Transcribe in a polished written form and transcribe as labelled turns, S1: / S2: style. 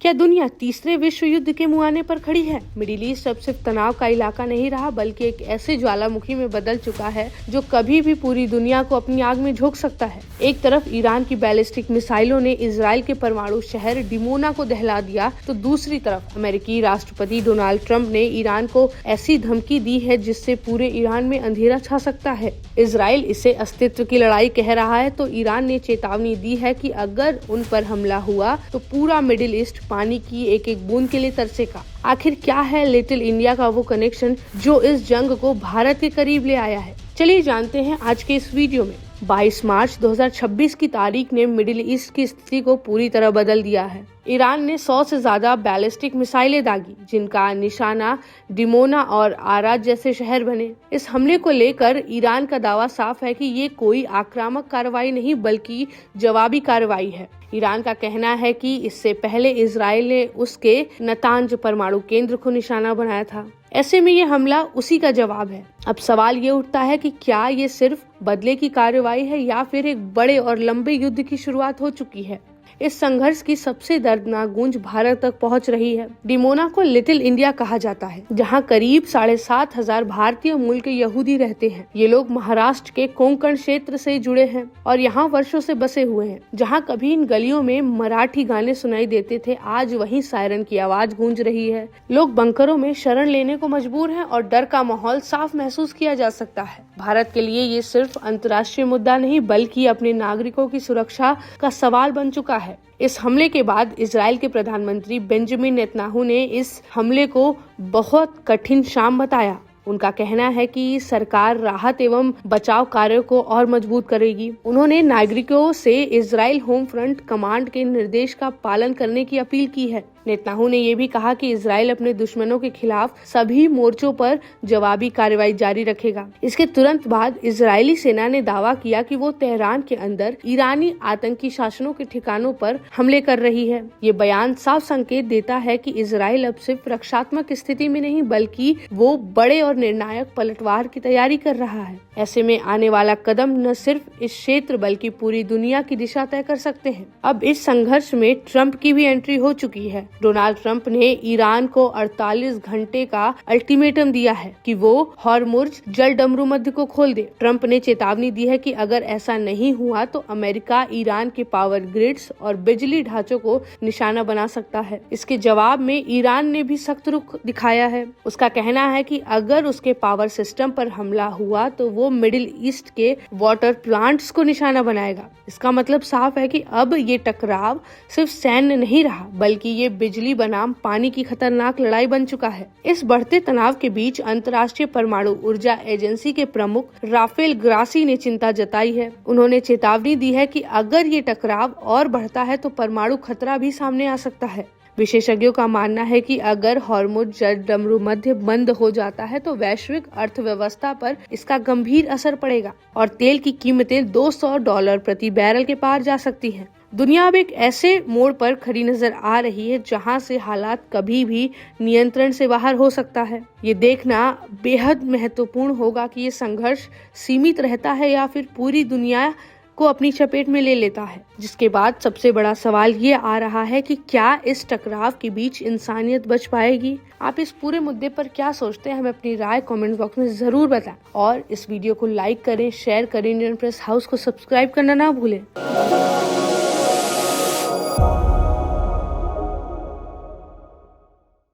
S1: क्या दुनिया तीसरे विश्व युद्ध के मुहाने पर खड़ी है? मिडिल ईस्ट अब सिर्फ तनाव का इलाका नहीं रहा, बल्कि एक ऐसे ज्वालामुखी में बदल चुका है जो कभी भी पूरी दुनिया को अपनी आग में झोंक सकता है। एक तरफ ईरान की बैलिस्टिक मिसाइलों ने इजराइल के परमाणु शहर डिमोना को दहला दिया, तो दूसरी तरफ अमेरिकी राष्ट्रपति डोनाल्ड ट्रंप ने ईरान को ऐसी धमकी दी है जिससे पूरे ईरान में अंधेरा छा सकता है। इजराइल इसे अस्तित्व की लड़ाई कह रहा है, तो ईरान ने चेतावनी दी है कि अगर उन पर हमला हुआ तो पूरा मिडिल ईस्ट पानी की एक एक बूंद के लिए तरसेगा। आखिर क्या है लिटिल इंडिया का वो कनेक्शन जो इस जंग को भारत के करीब ले आया है? चलिए जानते हैं आज के इस वीडियो में। 22 मार्च 2026 की तारीख ने मिडिल ईस्ट की स्थिति को पूरी तरह बदल दिया है। ईरान ने 100 से ज्यादा बैलिस्टिक मिसाइलें दागी, जिनका निशाना डिमोना और आराज जैसे शहर बने। इस हमले को लेकर ईरान का दावा साफ है कि ये कोई आक्रामक कार्रवाई नहीं बल्कि जवाबी कार्रवाई है। ईरान का कहना है कि इससे पहले इजराइल ने उसके नतांज परमाणु केंद्र को निशाना बनाया था। ऐसे में ये हमला उसी का जवाब है। अब सवाल ये उठता है कि क्या ये सिर्फ बदले की कार्रवाई है या फिर एक बड़े और लंबे युद्ध की शुरुआत हो चुकी है। इस संघर्ष की सबसे दर्दनाक गूंज भारत तक पहुंच रही है। डिमोना को लिटिल इंडिया कहा जाता है, जहां करीब 7,500 भारतीय मूल के यहूदी रहते हैं। ये लोग महाराष्ट्र के कोंकण क्षेत्र से जुड़े हैं और यहाँ वर्षों से बसे हुए हैं। जहां कभी इन गलियों में मराठी गाने सुनाई देते थे, आज वहीं सायरन की आवाज गूंज रही है। लोग बंकरों में शरण लेने को मजबूर हैं और डर का माहौल साफ महसूस किया जा सकता है। भारत के लिए ये सिर्फ अंतर्राष्ट्रीय मुद्दा नहीं बल्कि अपने नागरिकों की सुरक्षा का सवाल बन चुका है। इस हमले के बाद इजराइल के प्रधानमंत्री बेंजामिन नेतन्याहू ने इस हमले को बहुत कठिन शाम बताया। उनका कहना है कि सरकार राहत एवं बचाव कार्यों को और मजबूत करेगी। उन्होंने नागरिकों से इजराइल होम फ्रंट कमांड के निर्देश का पालन करने की अपील की है। नेतन्याहू ने यह भी कहा कि इजराइल अपने दुश्मनों के खिलाफ सभी मोर्चों पर जवाबी कार्रवाई जारी रखेगा। इसके तुरंत बाद इजरायली सेना ने दावा किया कि वो तेहरान के अंदर ईरानी आतंकी शासनों के ठिकानों पर हमले कर रही है। ये बयान साफ संकेत देता है कि इजराइल अब सिर्फ रक्षात्मक स्थिति में नहीं बल्कि वो बड़े और निर्णायक पलटवार की तैयारी कर रहा है। ऐसे में आने वाला कदम न सिर्फ इस क्षेत्र बल्कि पूरी दुनिया की दिशा तय कर सकते हैं। अब इस संघर्ष में ट्रंप की भी एंट्री हो चुकी है। डोनाल्ड ट्रंप ने ईरान को 48 घंटे का अल्टीमेटम दिया है कि वो हॉर्मुज़ जल डमरू मध्य को खोल दे। ट्रंप ने चेतावनी दी है कि अगर ऐसा नहीं हुआ तो अमेरिका ईरान के पावर ग्रिड्स और बिजली ढांचों को निशाना बना सकता है। इसके जवाब में ईरान ने भी सख्त रुख दिखाया है। उसका कहना है कि अगर उसके पावर सिस्टम पर हमला हुआ तो वो मिडिल ईस्ट के वाटर प्लांट्स को निशाना बनाएगा। इसका मतलब साफ है कि अब ये टकराव सिर्फ सैन्य नहीं रहा बल्कि ये बिजली बनाम पानी की खतरनाक लड़ाई बन चुका है। इस बढ़ते तनाव के बीच अंतर्राष्ट्रीय परमाणु ऊर्जा एजेंसी के प्रमुख राफेल ग्रासी ने चिंता जताई है। उन्होंने चेतावनी दी है कि अगर ये टकराव और बढ़ता है तो परमाणु खतरा भी सामने आ सकता है। विशेषज्ञों का मानना है कि अगर हॉर्मुज़ जल डमरू मध्य बंद हो जाता है तो वैश्विक अर्थव्यवस्था पर इसका गंभीर असर पड़ेगा और तेल की कीमतें $200 प्रति बैरल के पार जा सकती हैं। दुनिया अब एक ऐसे मोड़ पर खड़ी नजर आ रही है जहां से हालात कभी भी नियंत्रण से बाहर हो सकता है। ये देखना बेहद महत्वपूर्ण होगा कि ये संघर्ष सीमित रहता है या फिर पूरी दुनिया को अपनी चपेट में ले लेता है। जिसके बाद सबसे बड़ा सवाल ये आ रहा है कि क्या इस टकराव के बीच इंसानियत बच पाएगी? आप इस पूरे मुद्दे पर क्या सोचते हैं? हमें अपनी राय कमेंट बॉक्स में जरूर बताएं और इस वीडियो को लाइक करें, शेयर करें, इंडियन प्रेस हाउस को सब्सक्राइब करना ना भूलें।